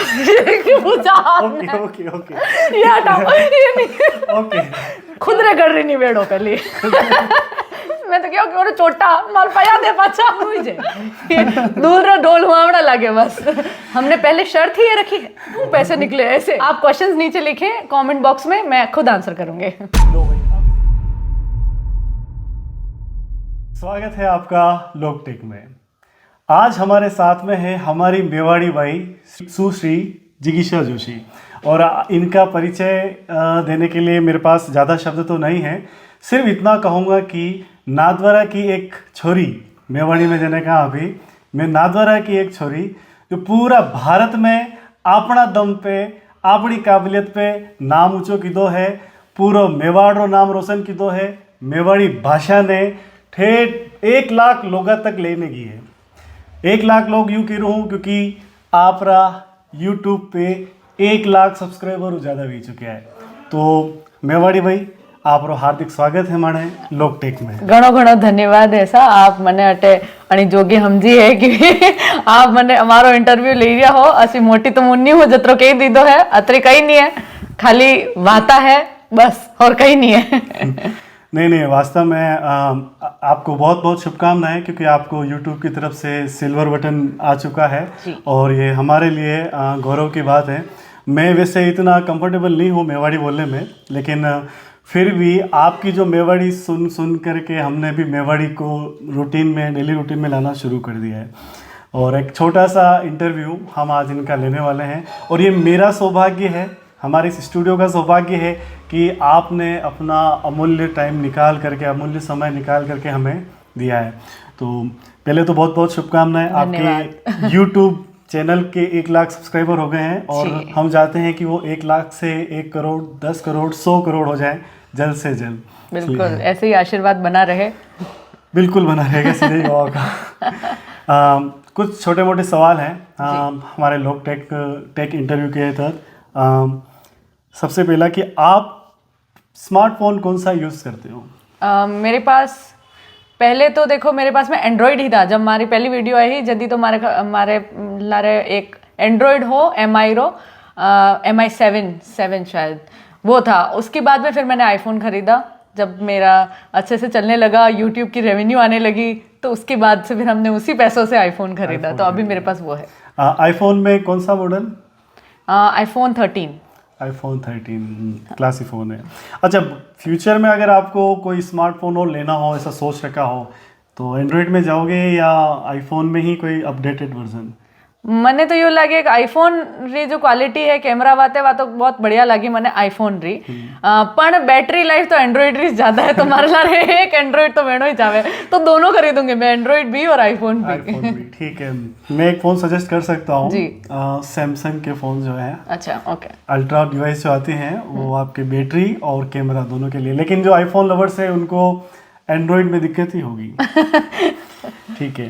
Okay okay okay ये हटाओ, ये नहीं। ओके खुद रे कर रही नहीं बेड़ो पहले। मैं तो क्या कि ओरे छोटा माल पाया दे पाछा हुई जे दूर रो ढोल हुआवड़ा लगे बस। हमने पहले शर्त ही ये रखी है, पैसे निकले ऐसे। आप क्वेश्चंस नीचे लिखें कमेंट बॉक्स में, मैं खुद आंसर करूंगी। लो भाई, स्वागत है आपका लोकटेक में। आज हमारे साथ में है हमारी मेवाड़ी भाई सुश्री जिगीशा जोशी, और इनका परिचय देने के लिए मेरे पास ज़्यादा शब्द तो नहीं है। सिर्फ इतना कहूँगा कि नाथद्वारा की एक छोरी, मेवाड़ी में जने कहा अभी, मैं नाथद्वारा की एक छोरी जो पूरा भारत में अपना दम पे अपनी काबिलियत पे नाम ऊंचो कीधो है, पूरा मेवाड़ रो नाम रोशन कीधो है। मेवाड़ी भाषा ने ठेठ 1 लाख लोगों तक लेने की है। 1 लाख लोग यूँ कह रहा हूँ क्योंकि आप यूट्यूब पे 1 लाख सब्सक्राइबर ज़्यादा भी चुके हैं। तो मेवाड़ी भाई आप हार्दिक स्वागत है माने लोकटेक में। घणो घणो धन्यवाद ऐसा आप मने अटे अणी जोगी समझी है कि आप मने हमारो इंटरव्यू ले रिया हो। असी मोटी तो मुन्नी हो जतरो कही दीदो है, अतरे कहीं नहीं है, खाली वाता है बस, और कहीं नहीं है। नहीं, वास्तव में आपको बहुत बहुत शुभकामनाएं, क्योंकि आपको YouTube की तरफ से सिल्वर बटन आ चुका है और ये हमारे लिए गौरव की बात है। मैं वैसे इतना कंफर्टेबल नहीं हूँ मेवाड़ी बोलने में, लेकिन फिर भी आपकी जो मेवाड़ी सुन करके हमने भी मेवाड़ी को रूटीन में, डेली रूटीन में लाना शुरू कर दिया है। और एक छोटा सा इंटरव्यू हम आज इनका लेने वाले हैं, और ये मेरा सौभाग्य है, हमारे इस स्टूडियो का सौभाग्य है कि आपने अपना अमूल्य टाइम निकाल करके, अमूल्य समय निकाल करके हमें दिया है। तो पहले तो बहुत बहुत शुभकामनाएं। आपके YouTube चैनल के 1 लाख सब्सक्राइबर हो गए हैं, और हम चाहते हैं कि वो 1 लाख से 1 करोड़, 10 करोड़, 100 करोड़ हो जाए जल्द से जल्द। बिल्कुल ऐसे ही आशीर्वाद बना रहे। बिल्कुल बना रहेगा सीधे बाबा का। कुछ छोटे मोटे सवाल हैं हमारे लोग टेक इंटरव्यू के तहत। सबसे पहला कि आप स्मार्टफोन कौन सा यूज़ करते हो? मेरे पास पहले तो देखो, मेरे पास में एंड्रॉयड ही था जब हमारी पहली वीडियो आई। जल्दी तो हमारे लारे एक एंड्रॉयड हो, MI 7 शायद वो था। उसके बाद में फिर मैंने आईफोन ख़रीदा जब मेरा अच्छे से चलने लगा, यूट्यूब की रेवेन्यू आने लगी, तो उसके बाद से फिर हमने उसी पैसों से आईफोन ख़रीदा। तो अभी मेरे पास वो है। आईफोन में कौन सा model? iPhone 13। iPhone 13 classy phone है। अच्छा, फ्यूचर में अगर आपको कोई स्मार्टफोन और लेना हो, ऐसा सोच रखा हो, तो एंड्रॉयड में जाओगे या आईफोन में ही कोई अपडेटेड वर्जन? मने तो यूँ लगे कि आईफोन री जो क्वालिटी है कैमरा वाते वा तो बहुत बढ़िया लगी मने आईफोन री, पण बैटरी लाइफ तो एंड्रॉइड री ज्यादा है। तो मारे लारे एक एंड्रॉइड तो वेणो ही चाहे, तो दोनों खरीदूंगी मैं, एंड्रॉइड भी और आईफोन भी। ठीक है, मैं एक फ़ोन सजेस्ट कर सकता हूँ। जी। सैमसंग के फ़ोन जो है, अच्छा ओके, अल्ट्रा डिवाइस जो आती हैं वो आपके बैटरी और कैमरा दोनों के लिए, लेकिन जो आईफोन लवर्स है उनको एंड्रॉइड में दिक्कत ही होगी। ठीक है।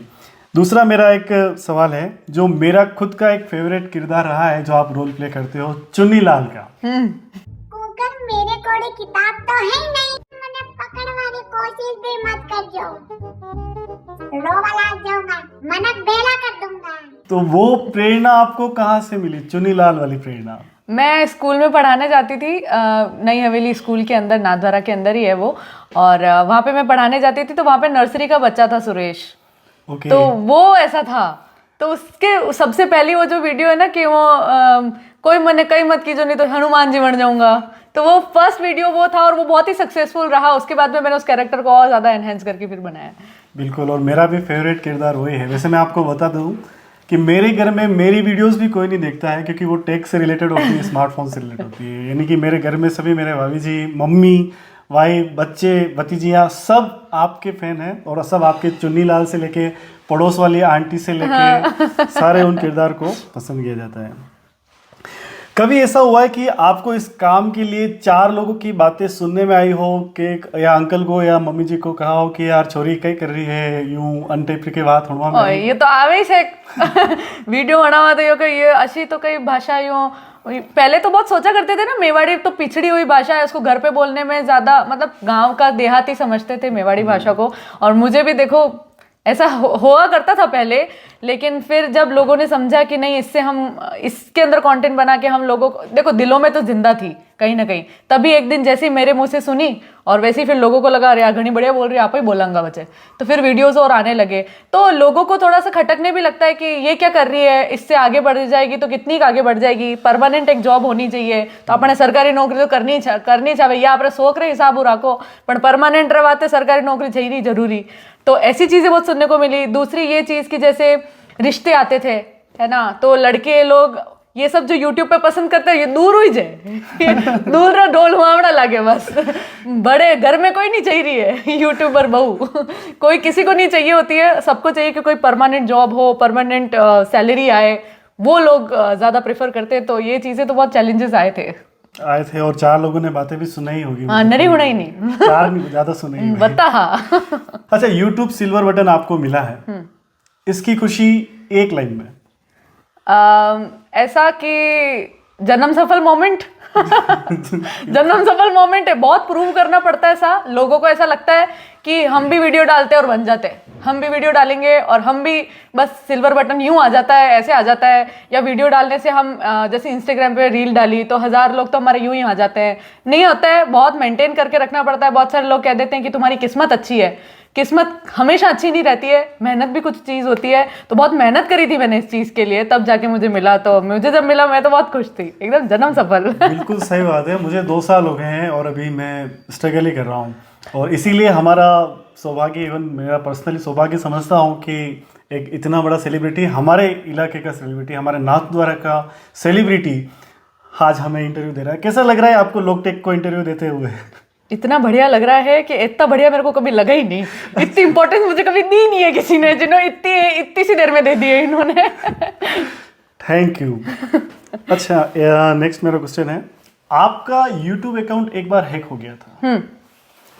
दूसरा मेरा एक सवाल है, जो मेरा खुद का एक फेवरेट किरदार रहा है जो आप रोल प्ले करते हो, चुन्नी लाल का। कुकर मेरे कोड़े किताब तो है ही नहीं, मैंने पकड़वा की कोशिश भी मत करजो, रोवा लाग जाऊंगा, मनक बेला कर दूंगा। तो वो प्रेरणा आपको कहाँ से मिली, चुन्नी लाल वाली प्रेरणा? मैं स्कूल में पढ़ाने जाती थी, नई हवेली स्कूल के अंदर, नाथद्वारा के अंदर ही है वो, और वहाँ पे मैं पढ़ाने जाती थी। तो वहाँ पे नर्सरी का बच्चा था सुरेश। तो वो ऐसा था। तो उसके सबसे पहली वो जो वीडियो है ना कि वो कोई मने कई मत कीजो नहीं तो हनुमान जी बन जाऊंगा, तो वो फर्स्ट वीडियो वो था, और वो बहुत ही सक्सेसफुल रहा। उसके बाद में मैंने उस कैरेक्टर को और ज़्यादा एनहेंस करके फिर बनाया। बिल्कुल, और मेरा भी फेवरेट किरदार वही है। वैसे मैं आपको बता दूं कि मेरे घर में मेरी वीडियोस भी कोई नहीं देखता है, क्योंकि वो टेक से रिलेटेड होती है, स्मार्टफोन से रिलेटेड होती है। यानी कि मेरे घर में सभी, मेरे भाभी जी, मम्मी, भाई, बच्चे, भतीजियाँ सब आपके फैन हैं, और सब आपके चुन्नी लाल से लेके पड़ोस वाली आंटी से लेके सारे उन किरदार को पसंद किया जाता है। कभी ऐसा हुआ है कि आपको इस काम के लिए 4 लोगों की बातें सुनने में आई हो, कि या अंकल को या मम्मी जी को कहा हो कि यार छोरी कई कर रही है, यूं अनटेप के बात थोड़ा में ये तो आवे से वीडियो बनावा तो ये अच्छी तो कई भाषा यूं पहले तो बहुत सोचा करते थे ना, मेवाड़ी तो पिछड़ी हुई भाषा है, उसको घर पे बोलने में ज्यादा, मतलब गांव का देहाती समझते थे मेवाड़ी भाषा को। और मुझे भी देखो ऐसा हुआ करता था पहले, लेकिन फिर जब लोगों ने समझा कि नहीं, इससे हम इसके अंदर कंटेंट बना के हम लोगों को, देखो दिलों में तो जिंदा थी कहीं ना कहीं, तभी एक दिन जैसे ही मेरे मुंह से सुनी और वैसे ही फिर लोगों को लगा अरे यार घनी बढ़िया बोल रही है, आप ही बोलेंगा बच्चे, तो फिर वीडियोस और आने लगे। तो लोगों को थोड़ा सा खटकने भी लगता है कि ये क्या कर रही है, इससे आगे बढ़ जाएगी तो कितनी आगे बढ़ जाएगी, परमानेंट एक जॉब होनी चाहिए, तो अपने सरकारी नौकरी तो करनी छावे, या अपने शौक रे हिसाब राखो पण परमानेंट रवाते सरकारी नौकरी चाहिए जरूरी। तो ऐसी चीजें बहुत सुनने को मिली। दूसरी ये चीज कि जैसे रिश्ते आते थे, है ना, तो लड़के लोग ये सब जो यूट्यूब पे पसंद करते हैं, ये दूर हुई जाए दूर रहा ढोल हुआवड़ा लागे बस, बड़े घर में कोई नहीं चाहिए है यूट्यूबर बहू कोई किसी को नहीं चाहिए होती है, सबको चाहिए कि कोई परमानेंट जॉब हो, परमानेंट सैलरी आए, वो लोग ज्यादा प्रेफर करते हैं। तो ये चीजें तो बहुत चैलेंजेस आए थे और 4 लोगों ने बातें भी सुनाई होगी। हाँ, नरी होना ही नहीं 4 नहीं, ज्यादा सुनाई होगी। बता। अच्छा, यूट्यूब सिल्वर बटन आपको मिला है, इसकी खुशी एक लाइन में। ऐसा कि जन्म सफल मोमेंट जन्म सफल मोमेंट है, बहुत प्रूव करना पड़ता है ऐसा। लोगों को ऐसा लगता है कि हम भी वीडियो डालते हैं और बन जाते हैं, हम भी वीडियो डालेंगे और हम भी बस सिल्वर बटन यूं आ जाता है, ऐसे आ जाता है, या वीडियो डालने से हम जैसे इंस्टाग्राम पे रील डाली तो 1000 लोग तो हमारे यूं ही आ जाते हैं। नहीं होता है, बहुत मेंटेन करके रखना पड़ता है। बहुत सारे लोग कह देते हैं कि तुम्हारी किस्मत अच्छी है, किस्मत हमेशा अच्छी नहीं रहती है, मेहनत भी कुछ चीज़ होती है। तो बहुत मेहनत करी थी मैंने इस चीज़ के लिए, तब जाके मुझे मिला। तो मुझे जब मिला मैं तो बहुत खुश थी, एकदम जन्म सफल। बिल्कुल सही बात है। मुझे 2 साल हो गए हैं और अभी मैं स्ट्रगल ही कर रहा हूँ, और इसीलिए हमारा सौभाग्य, इवन मेरा पर्सनली सौभाग्य समझता हूँ कि एक इतना बड़ा सेलिब्रिटी, हमारे इलाके का सेलिब्रिटी, हमारे नाथद्वारा का सेलिब्रिटी आज हमें इंटरव्यू दे रहा है। कैसा लग रहा है आपको लोकटेक को इंटरव्यू देते हुए? इतना बढ़िया लग रहा है कि इतना बढ़िया मेरे को कभी लगा ही नहीं। इतनी इंपॉर्टेंस मुझे कभी दी नहीं है किसी ने, जिन्होंने इतनी सी देर में दे दी है इन्होंने। Thank you. अच्छा, नेक्स्ट मेरा क्वेश्चन है, आपका यूट्यूब अकाउंट एक बार हैक हो गया था,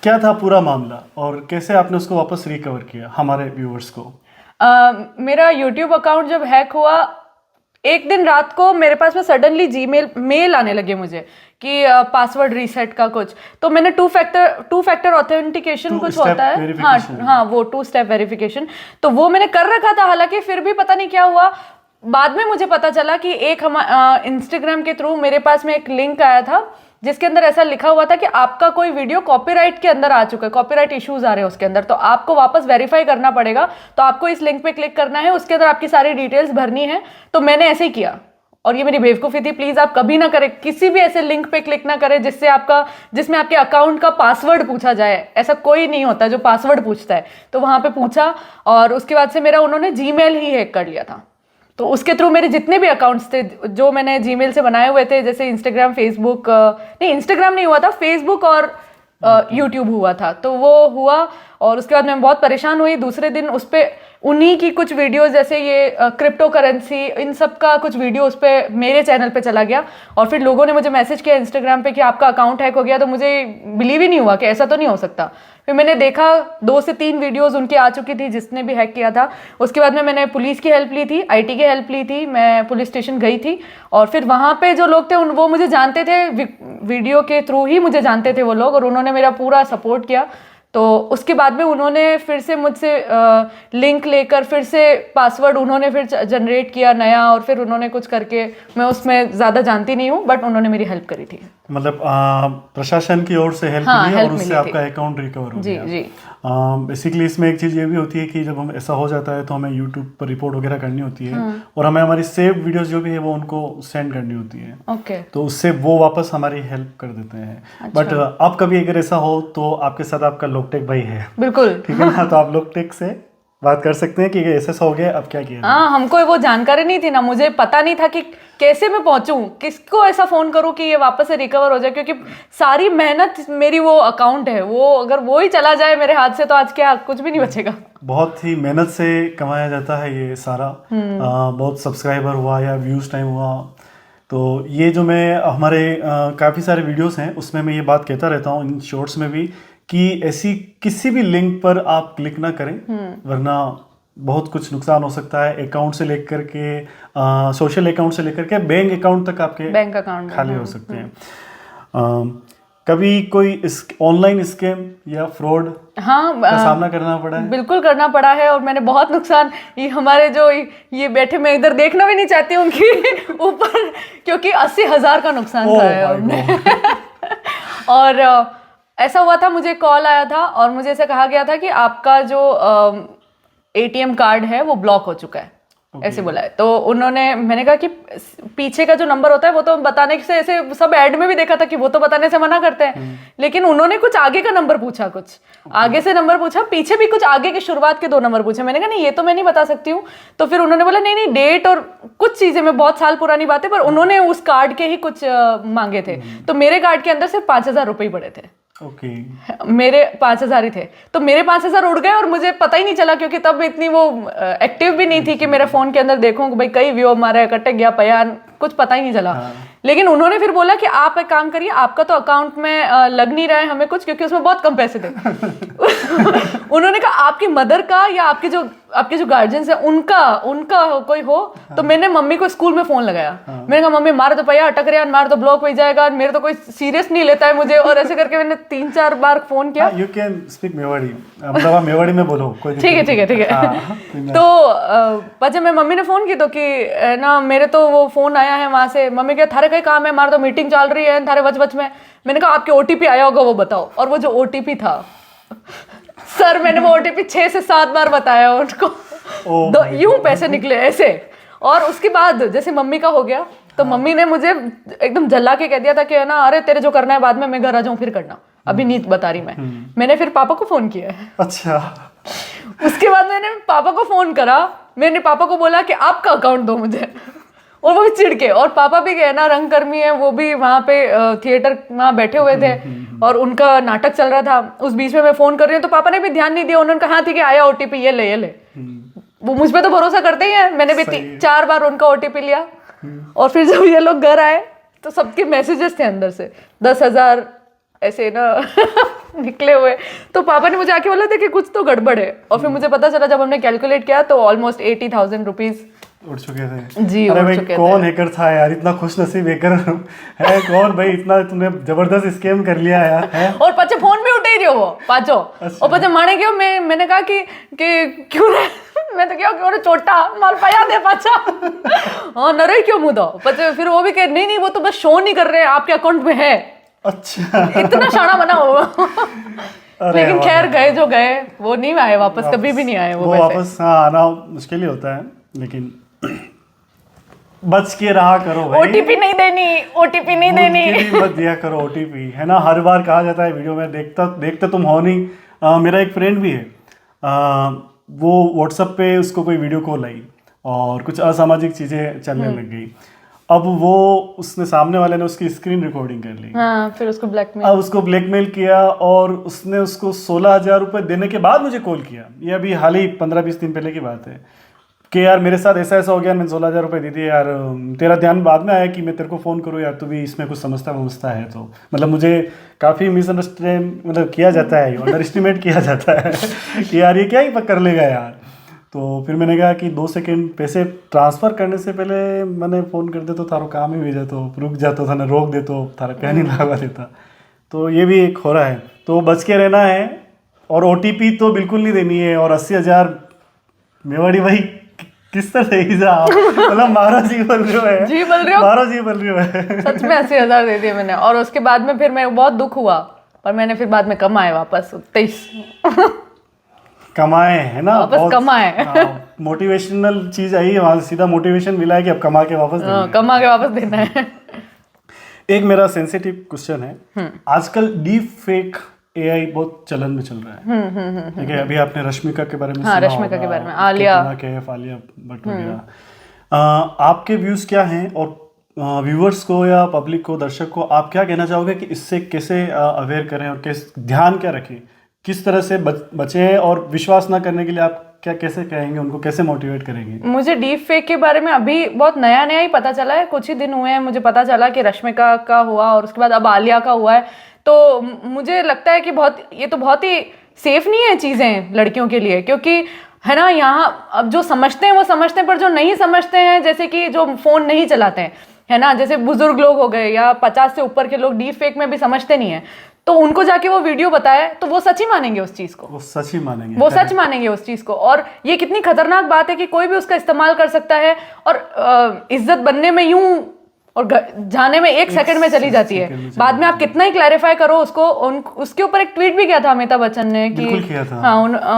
क्या था पूरा मामला और कैसे आपने उसको वापस रिकवर किया हमारे व्यूअर्स को? मेरा यूट्यूब अकाउंट जब हैक हुआ, एक दिन रात को मेरे पास में सडनली जीमेल मेल आने लगे मुझे कि पासवर्ड रीसेट का कुछ। तो मैंने टू फैक्टर ऑथेंटिकेशन कुछ होता है, हाँ वो 2 स्टेप वेरिफिकेशन, तो वो मैंने कर रखा था। हालांकि फिर भी पता नहीं क्या हुआ, बाद में मुझे पता चला कि एक इंस्टाग्राम के थ्रू मेरे पास में एक लिंक आया था जिसके अंदर ऐसा लिखा हुआ था कि आपका कोई वीडियो कॉपीराइट के अंदर आ चुका है, कॉपीराइट इश्यूज आ रहे हैं उसके अंदर, तो आपको वापस वेरीफाई करना पड़ेगा। तो आपको इस लिंक पे क्लिक करना है, उसके अंदर आपकी सारी डिटेल्स भरनी है। तो मैंने ऐसे ही किया, और ये मेरी बेवकूफ़ी थी। प्लीज़ आप कभी ना करें, किसी भी ऐसे लिंक पे क्लिक ना करें जिसमें आपके अकाउंट का पासवर्ड पूछा जाए। ऐसा कोई नहीं होता जो पासवर्ड पूछता है। तो वहाँ पे पूछा, और उसके बाद से मेरा उन्होंने जीमेल ही हैक कर लिया था। तो उसके थ्रू मेरे जितने भी अकाउंट्स थे जो मैंने जीमेल से बनाए हुए थे, जैसे इंस्टाग्राम, फेसबुक, नहीं इंस्टाग्राम नहीं हुआ था, फेसबुक और यूट्यूब हुआ था। तो वो हुआ, और उसके बाद मैं बहुत परेशान हुई। दूसरे दिन उस पर उन्हीं की कुछ वीडियोस, जैसे ये क्रिप्टो करेंसी, इन सब का कुछ वीडियो उस पर मेरे चैनल पे चला गया। और फिर लोगों ने मुझे मैसेज किया इंस्टाग्राम पे कि आपका अकाउंट हैक हो गया। तो मुझे बिलीव ही नहीं हुआ कि ऐसा तो नहीं हो सकता। फिर मैंने देखा 2 से 3 वीडियोस उनकी आ चुकी थी जिसने भी हैक किया था। उसके बाद में मैंने पुलिस की हेल्प ली थी, IT की हेल्प ली थी, मैं पुलिस स्टेशन गई थी। और फिर वहाँ पे जो लोग थे वो मुझे जानते थे, वीडियो के थ्रू ही मुझे जानते थे वो लोग, और उन्होंने मेरा पूरा सपोर्ट किया। तो उसके बाद में उन्होंने फिर से मुझसे लिंक लेकर फिर से पासवर्ड उन्होंने फिर जनरेट किया नया, और फिर उन्होंने कुछ करके, मैं उसमें ज़्यादा जानती नहीं हूँ, बट उन्होंने मेरी हेल्प करी थी। मतलब प्रशासन की ओर से हेल्प मिली और उससे आपका अकाउंट रिकवर हो गया। जी। बेसिकली इसमें एक चीज़ ये भी होती है कि जब हम ऐसा हो जाता है तो हमें यूट्यूब पर रिपोर्ट वगैरह करनी होती है, और हमें हमारी सेव वीडियोस जो भी है वो उनको सेंड करनी होती है। ओके। तो उससे वो वापस हमारी हेल्प कर देते हैं। अच्छा। बट अब कभी अगर ऐसा हो तो आपके साथ आपका लोकटेक भाई है, बिल्कुल, ठीक है ना, तो आप लोकटेक से बात कर सकते हैं कि ऐसा हो गया, अब क्या किया। हाँ, हमको वो जानकारी नहीं थी ना, मुझे पता नहीं था कि कैसे मैं पहुंचूं, किसको ऐसा फोन करूं कि ये वापस से रिकवर हो जाए, क्योंकि सारी मेहनत मेरी वो अकाउंट है, वो अगर वो ही चला जाए मेरे हाथ से तो आज क्या कुछ भी नहीं बचेगा। बहुत ही मेहनत से कमाया जाता है ये सारा। बहुत सब्सक्राइबर हुआ या व्यूज टाइम हुआ, तो ये जो मैं हमारे काफ़ी सारे वीडियोस हैं उसमें मैं ये बात कहता रहता हूँ, इन शॉर्ट्स में भी, कि ऐसी किसी भी लिंक पर आप क्लिक ना करें, वरना बहुत कुछ नुकसान हो सकता है। अकाउंट से लेकर के सोशल अकाउंट से लेकर के बैंक अकाउंट तक आपके बैंक अकाउंट खाली हो सकते हैं। कभी कोई ऑनलाइन स्कैम या फ्रॉड हाँ का सामना करना पड़ा है? बिल्कुल करना पड़ा है, और मैंने बहुत नुकसान, ये हमारे जो ये बैठे, मैं इधर देखना भी नहीं चाहती उनकी ऊपर, क्योंकि 80,000 का नुकसान Oh था है my हमने। और ऐसा हुआ था, मुझे कॉल आया था और मुझे ऐसा कहा गया था कि आपका जो एटीएम कार्ड है वो ब्लॉक हो चुका है, ऐसे बोला है। तो उन्होंने, मैंने कहा कि पीछे का जो नंबर होता है वो तो बताने से, ऐसे सब ऐड में भी देखा था कि वो तो बताने से मना करते हैं, लेकिन उन्होंने कुछ आगे का नंबर पूछा, कुछ आगे से नंबर पूछा, पीछे भी कुछ आगे के शुरुआत के 2 नंबर पूछे। मैंने कहा नहीं, ये तो मैं नहीं बता सकती हूँ। तो फिर उन्होंने बोला नहीं नहीं, डेट और कुछ चीजें, में बहुत साल पुरानी बातें, पर उन्होंने उस कार्ड के ही कुछ मांगे थे। तो मेरे कार्ड के अंदर सिर्फ 5,000 रुपए ही पड़े थे। ओके। मेरे 5,000 ही थे, तो मेरे 5,000 उड़ गए और मुझे पता ही नहीं चला, क्योंकि तब इतनी वो एक्टिव भी नहीं थी कि मेरे फोन के अंदर देखूं कि भाई कई व्यू हमारे कट गया पयान, कुछ पता ही नहीं चला। लेकिन उन्होंने फिर बोला कि आप एक काम करिए, आपका तो अकाउंट में लग नहीं रहा है हमें कुछ, क्योंकि उसमें बहुत कम पैसे थे। उन्होंने कहा आपकी मदर का या आपके जो गार्जियंस है उनका कोई हो। तो मैंने मम्मी को स्कूल में फोन लगाया। मैंने कहा मम्मी मार दो पैया, अटक रहा, मार दो, ब्लॉक हो जाएगा, मेरे तो कोई सीरियस नहीं लेता है मुझे, और ऐसे करके मैंने 3-4 बार फोन किया। यू कैन स्पीक मेवाड़ी, मतलब आप मेवाड़ी में बोलो, कोई ठीक है। तो बच्चे में मम्मी ने फोन की तो कि ना मेरे तो वो फोन आया है वहां से। मम्मी कहा थारे कई काम है, हमारे तो मीटिंग चल रही है थारे बच में। मैंने कहा आपके ओटीपी आया होगा वो बताओ। और वो जो ओटीपी था सर, मैंने वो ओटीपी 6 से 7 बार बताया उनको। यूं पैसे निकले ऐसे। और उसके बाद जैसे मम्मी का हो गया, तो मम्मी ने मुझे एकदम जला के कह दिया था कि ना अरे तेरे जो करना है बाद में, मैं घर आ जाऊं फिर करना, अभी नहीं बता रही मैं। मैंने फिर पापा को फोन किया। अच्छा। उसके बाद मैंने पापा को फोन करा, मैंने पापा को बोला कि आपका अकाउंट दो मुझे, और वो भी चिढ़ के। और पापा भी गए ना, रंगकर्मी है, वो भी वहां पे थिएटर वहां बैठे हुए थे और उनका नाटक चल रहा था। उस बीच में मैं फोन कर रही हूँ, तो पापा ने भी ध्यान नहीं दिया। उन्होंने कहा हाँ ठीक है आया ओटीपी, ये ले। वो मुझ पे तो भरोसा करते ही हैं। मैंने भी 4 बार उनका ओटीपी लिया। और फिर जब ये लोग घर आए तो सबके मैसेजेस थे अंदर से 10,000 ऐसे ना निकले हुए। तो पापा ने मुझे आके बोला था कि कुछ तो गड़बड़ है। और फिर मुझे पता चला जब हमने कैलकुलेट किया तो ऑलमोस्ट 80,000 रुपीज उड़ चुके थे। जी, अरे उड़ भाई चुके कौन हैकर था यार, इतना खुशनसीब हैकर है कौन भाई, इतना तुमने जबरदस्त स्कैम कर लिया यार है? और पचे फोन भी उठे ही रहो वो पाचो। और पचे माने क्यों, मैंने कहा कि क्यों रे मैं तो क्यों रे छोटा माल पाया दे पाचा। हाँ नरे क्यों मुदो पचे। फिर वो भी कह नहीं वो तो बस शो नहीं कर रहे हैं, आपके अकाउंट में है। अच्छा। इतना शाना बना हो। लेकिन खैर गए जो गए, वो नहीं आए वापस, कभी भी नहीं आए वो वापस। हाँ आना मुश्किल ही होता है, लेकिन बच के रहा करो भाई। ओटीपी नहीं देनी मत दिया करो ओटीपी, है ना। हर बार कहा जाता है वीडियो में, देखते तुम हो नहीं। मेरा एक फ्रेंड भी है, वो व्हाट्सएप पे उसको कोई वीडियो कॉल आई और कुछ असामाजिक चीज़ें चलने लग गई। अब वो उसने, सामने वाले ने उसकी स्क्रीन रिकॉर्डिंग कर ली। हाँ, फिर उसको ब्लैकमेल किया और उसने उसको 16,000 रुपये देने के बाद मुझे कॉल किया। ये अभी हाल ही 15-20 दिन पहले की बात है कि यार मेरे साथ ऐसा हो गया, मैंने 16,000 रुपये दे दिए यार, तेरा ध्यान बाद में आया कि मैं तेरे को फ़ोन करूँ यार, तू भी इसमें कुछ समझता है। तो मतलब मुझे काफ़ी मिसअंडरस्टैंड मतलब किया जाता है, अंडर एस्टिमेट किया जाता है कि यार ये क्या ही कर लेगा यार। तो फिर मैंने कहा कि 2 सेकंड पैसे ट्रांसफ़र करने से पहले मैंने फ़ोन कर दे तो थारो काम ही भेजा, तो रुक जाता था ना, रोक दे तो थारा क्या नहीं लगा देता। तो ये भी एक हो रहा है, तो बच के रहना है। और ओटीपी तो बिल्कुल नहीं देनी है। और 80,000 मेवाड़ी भाई किस तरह से मतलब मारो जी बोल रहे हो है। सच में 80,000 दे दिए मैंने। और उसके बाद में फिर मेरे को बहुत दुख हुआ, पर मैंने फिर बाद में कमाए वापस 23 कमाए, है ना, वापस कमाए। मोटिवेशनल चीज आई है वहां से, सीधा मोटिवेशन मिला है कि अब कमा के वापस देना है। एक मेरा सेंसिटिव क्वेश्चन है, आजकल डीप फेक एआई बहुत चलन में चल रहा है। ठीक है, अभी आपने रश्मिका के बारे में सुना रश्मिका के बारे में, आलिया भट्ट वगैरह। आपके व्यूज क्या हैं और व्यूअर्स को या पब्लिक को, दर्शक को आप क्या कहना चाहोगे कि इससे कैसे अवेयर करें और ध्यान क्या रखें, किस तरह से बचें और विश्वास ना करने के लिए आप कैसे कहेंगे, उनको कैसे मोटिवेट करेंगे? मुझे डीप फेक के बारे में अभी बहुत नया ही पता चला है, कुछ ही दिन हुए हैं मुझे पता चला कि रश्मिका का हुआ और उसके बाद अब आलिया का हुआ है। तो मुझे लगता है कि ये तो बहुत ही सेफ नहीं है चीज़ें लड़कियों के लिए, क्योंकि है ना, यहाँ अब जो समझते हैं वो समझते हैं, पर जो नहीं समझते हैं, जैसे कि जो फ़ोन नहीं चलाते हैं, है ना, जैसे बुजुर्ग लोग हो गए या 50 से ऊपर के लोग डीप फेक में भी समझते नहीं है, तो उनको जाके वो वीडियो बताए तो वो सच ही मानेंगे उस चीज को, वो सच ही मानेंगे, वो सच मानेंगे उस चीज को। और ये कितनी खतरनाक बात है कि कोई भी उसका इस्तेमाल कर सकता है, और इज्जत बनने में यूं और जाने में 1 सेकंड में चली जाती है। बाद में आप कितना ही क्लैरिफाई करो उसको। उसके ऊपर एक ट्वीट भी किया था अमिताभ बच्चन ने कि किया था। हाँ,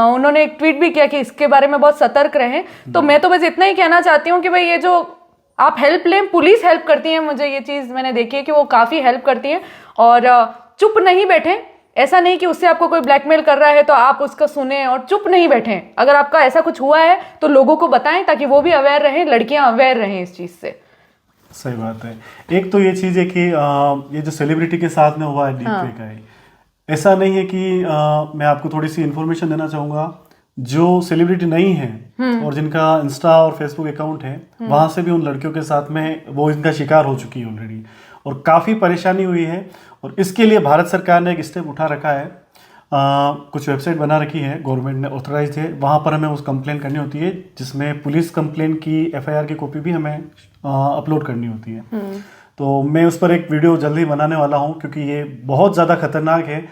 उन्होंने एक ट्वीट भी किया कि इसके बारे में बहुत सतर्क रहें। तो मैं तो बस इतना ही कहना चाहती हूँ कि भाई ये जो आप हेल्प लें, पुलिस हेल्प करती है, मुझे ये चीज मैंने देखी है कि वो काफी हेल्प करती है। और चुप नहीं बैठे, ऐसा नहीं कि उससे आपको कोई ब्लैकमेल कर रहा है तो आप उसका सुने और चुप नहीं बैठे। अगर आपका ऐसा कुछ हुआ है तो लोगों को बताएं ताकि वो भी अवेयर रहें, लड़कियां अवेयर रहें इस चीज से। सही बात है। एक तो ये चीज़ है कि ये जो सेलिब्रिटी के साथ में हुआ है डीपफेक है, ऐसा नहीं है कि मैं आपको थोड़ी सी इन्फॉर्मेशन देना चाहूँगा, जो सेलिब्रिटी नहीं है और जिनका इंस्टा और फेसबुक अकाउंट है, वहाँ से भी उन लड़कियों के साथ में वो इनका शिकार हो चुकी है ऑलरेडी, और काफ़ी परेशानी हुई है। और इसके लिए भारत सरकार ने एक स्टेप उठा रखा है, कुछ वेबसाइट बना रखी है, गवर्नमेंट ने ऑथराइज है, वहाँ पर हमें उस कंप्लेन करनी होती है, जिसमें पुलिस कंप्लेन की FIR की कॉपी भी हमें अपलोड करनी होती है। तो मैं उस पर एक वीडियो जल्दी बनाने वाला हूँ, क्योंकि ये बहुत ज़्यादा खतरनाक है।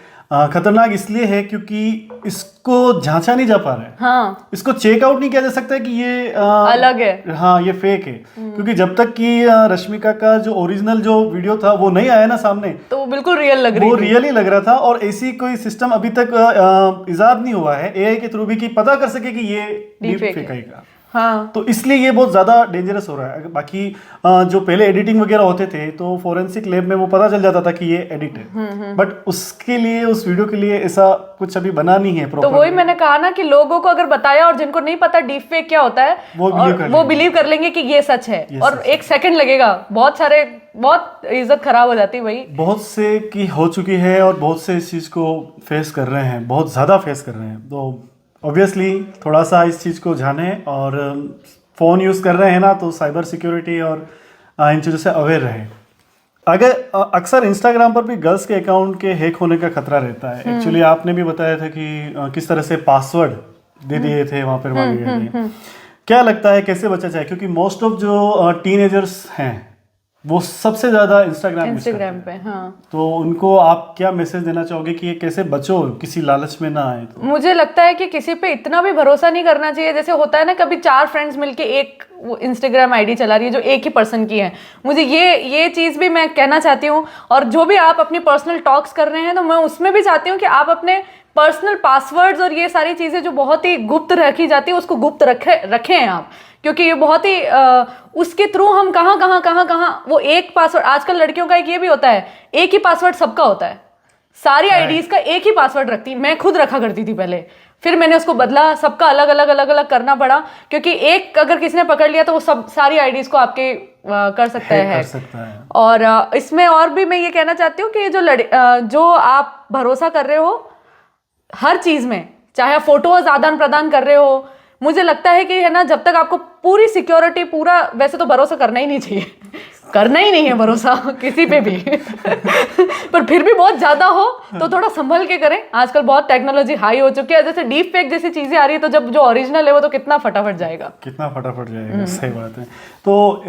खतरनाक इसलिए है क्योंकि इसको जांचा नहीं जा पा रहा है। हाँ, इसको चेकआउट नहीं किया जा सकता है कि ये अलग है, हाँ ये फेक है, क्योंकि जब तक कि रश्मिका का जो ओरिजिनल जो वीडियो था वो नहीं आया ना सामने, तो वो बिल्कुल रियल लग रही वो थी। रियल ही लग रहा था। और ऐसी कोई सिस्टम अभी तक इजाद नहीं हुआ है AI के थ्रू भी कि पता कर सके कि ये डीप फेक है। हाँ, तो इसलिए ये बहुत ज़्यादा डेंजरस हो रहा है। बाकी जो पहले एडिटिंग वगैरह होते थे तो फोरेंसिक लैब में वो पता चल जाता था कि ये एडिट है, बट उसके लिए, उस वीडियो के लिए ऐसा कुछ अभी बना नहीं है तो प्रॉपर। वही मैंने कहा ना कि लोगों को अगर बताया और जिनको नहीं पता डीप फेक क्या होता है, वो बिलीव कर लेंगे कि ये सच है, और 1 सेकंड लगेगा, बहुत इज्जत खराब हो जाती है भाई। बहुत से की हो चुकी है और बहुत से इस चीज़ को फेस कर रहे हैं, बहुत ज़्यादा फेस कर रहे हैं। तो ऑब्वियसली थोड़ा सा इस चीज़ को जाने, और फ़ोन यूज़ कर रहे हैं ना तो साइबर सिक्योरिटी और इन चीज़ों से अवेयर रहे। अगर अक्सर इंस्टाग्राम पर भी गर्ल्स के अकाउंट के हैक होने का खतरा रहता है। एक्चुअली आपने भी बताया था कि किस तरह से पासवर्ड दे दिए थे, वहाँ पर मांगे गए थे। क्या लगता है कैसे बचा जाए, क्योंकि मोस्ट ऑफ जो टीनेजर्स हैं वो सबसे ज़्यादा इंस्टाग्राम पे। हाँ, तो उनको आप क्या मैसेज देना चाहोगे कि ये कैसे बचो, किसी लालच में ना आए? तो मुझे लगता है कि किसी पे इतना भी भरोसा नहीं करना चाहिए। जैसे होता है ना, कभी 4 फ्रेंड्स मिलके एक इंस्टाग्राम आईडी चला रही है जो एक ही पर्सन की है। मुझे ये चीज़ भी मैं कहना चाहती हूँ। और जो भी आप अपनी पर्सनल टॉक्स कर रहे हैं, तो मैं उसमें भी चाहती हूँ कि आप अपने पर्सनल पासवर्ड्स और ये सारी चीज़ें जो बहुत ही गुप्त रखी जाती है उसको गुप्त रखें आप, क्योंकि ये बहुत ही उसके थ्रू हम कहाँ वो एक पासवर्ड, आजकल लड़कियों का एक ये भी होता है, एक ही पासवर्ड सबका होता है, सारी आईडीज का एक ही पासवर्ड रखती। मैं खुद रखा करती थी पहले, फिर मैंने उसको बदला, सबका अलग अलग करना पड़ा, क्योंकि एक अगर किसी ने पकड़ लिया तो वो सारी आईडीज को आपके कर सकता है। और इसमें और भी मैं ये कहना चाहती हूँ कि जो आप भरोसा कर रहे हो हर चीज में, चाहे आप फोटोज आदान प्रदान कर रहे हो, मुझे लगता है कि है ना, जब तक आपको पूरी सिक्योरिटी, पूरा, वैसे तो भरोसा करना ही नहीं चाहिए, करना ही नहीं है भरोसा किसी पे भी पर फिर भी बहुत ज्यादा हो तो थोड़ा संभल के करें। आजकल बहुत टेक्नोलॉजी हाई हो चुकी है, जैसे डीप फेक जैसी चीजें आ रही है, तो जब जो ओरिजिनल है वो तो कितना फटाफट जाएगा। सही बात है। तो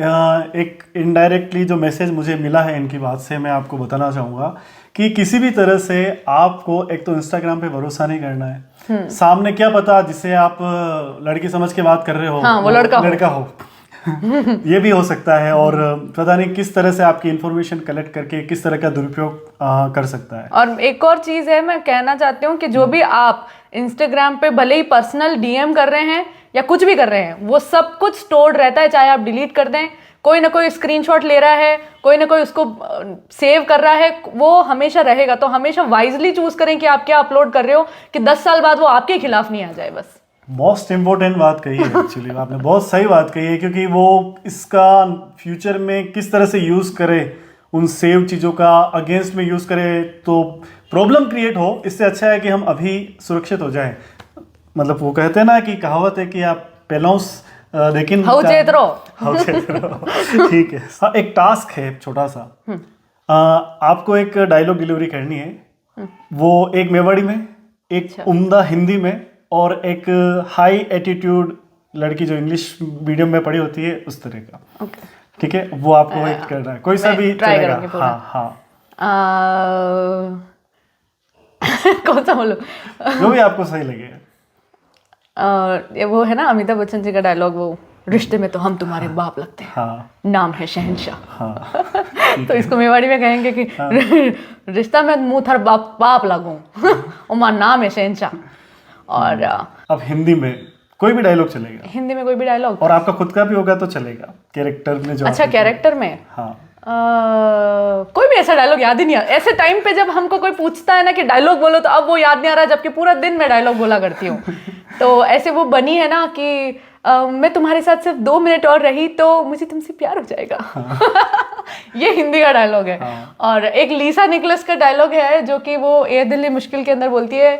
एक इनडायरेक्टली जो मैसेज मुझे मिला है इनकी बात से, मैं आपको बताना चाहूंगा कि किसी भी तरह से आपको एक तो इंस्टाग्राम पे भरोसा नहीं करना है। सामने क्या पता जिसे आप लड़की समझ के बात कर रहे हो, हाँ, वो लड़का हो ये भी हो सकता है, और पता नहीं किस तरह से आपकी इंफॉर्मेशन कलेक्ट करके किस तरह का दुरुपयोग कर सकता है। और एक और चीज है, मैं कहना चाहती हूँ कि जो भी आप इंस्टाग्राम पे भले ही पर्सनल DM कर रहे हैं या कुछ भी कर रहे हैं, वो सब कुछ स्टोर्ड रहता है, चाहे आप डिलीट कर दें, कोई ना कोई स्क्रीनशॉट ले रहा है, कोई ना कोई उसको सेव कर रहा है, वो हमेशा रहेगा। तो हमेशा वाइजली चूज करें कि आप क्या अपलोड कर रहे हो, कि 10 साल बाद वो आपके खिलाफ नहीं आ जाए। बस मोस्ट इम्पोर्टेंट बात कही है एक्चुअली, आपने बहुत सही बात कही है, क्योंकि वो इसका फ्यूचर में किस तरह से यूज़ करे, उन सेव चीज़ों का अगेंस्ट में यूज़ करे तो प्रॉब्लम क्रिएट हो। इससे अच्छा है कि हम अभी सुरक्षित हो जाएं। मतलब वो कहते हैं ना कि कहावत है कि आप पहलौस लेकिन ठीक है। हाँ, एक टास्क है छोटा सा, आपको एक डायलॉग डिलीवरी करनी है, वो एक मेवाड़ी में, एक उम्दा हिंदी में, और एक हाई एटीट्यूड लड़की जो इंग्लिश मीडियम में पढ़ी होती है उस तरह का। ठीक है, वो आपको हिट करना है, कोई सा मैं भी try चलेगा। करूंगी पूरा। हाँ कौन सा बोलूं? जो भी आपको सही लगे। ये वो है ना अमिताभ बच्चन जी का डायलॉग, वो रिश्ते में तो हम तुम्हारे बाप लगते हैं, हाँ नाम है शहंशाह। हाँ तो इसको मेवाड़ी में कहेंगे कि रिश्ता में मुंह थर बाप बाप लगूं और मां नाम है शहंशाह। और अब हिंदी में कोई भी डायलॉग चलेगा, हिंदी में कोई भी डायलॉग। और आपका खुद का भी होगा तो चलेगा, कैरेक्टर में जो अच्छा, आपने- कैरेक्टर में हाँ कोई भी ऐसा डायलॉग याद ही नहीं आ ऐसे टाइम पे जब हमको कोई पूछता है ना कि डायलॉग बोलो, तो अब वो याद नहीं आ रहा, जबकि पूरा दिन मैं डायलॉग बोला करती हूँ। तो ऐसे वो बनी है ना कि मैं तुम्हारे साथ सिर्फ 2 मिनट और रही तो मुझे तुमसे प्यार हो जाएगा। ये हिंदी का डायलॉग है। और एक लीसा निकलस का डायलॉग है जो कि वो ए दिल मुश्किल के अंदर बोलती है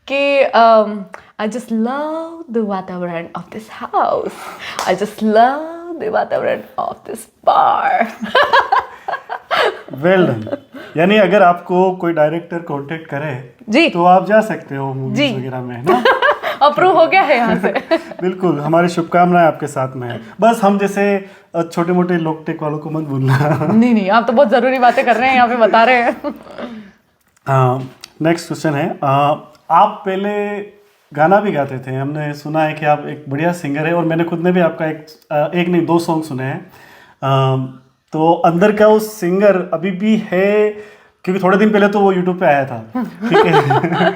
कि आई जस्ट लव द वातावरण of this house, I just love the वातावरण of this bar. Well done. यानी अगर आपको कोई डायरेक्टर कांटेक्ट करे जी तो आप जा सकते हो मूवीज जी। वगैरह में, है ना। अप्रूव हो गया है यहाँ से। बिल्कुल, हमारी शुभकामनाएं आपके साथ में है। बस हम जैसे छोटे मोटे लोक टेक वालों को मत भूलना। नहीं नहीं, आप तो बहुत जरूरी बातें कर रहे हैं, यहाँ पे बता रहे हैं। नेक्स्ट क्वेश्चन है, आप पहले गाना भी गाते थे, हमने सुना है कि आप एक बढ़िया सिंगर है, और मैंने खुद ने भी आपका एक नहीं 2 सॉन्ग सुने हैं। तो अंदर का वो सिंगर अभी भी है, क्योंकि थोड़े दिन पहले तो वो यूट्यूब पे आया था, ठीक है।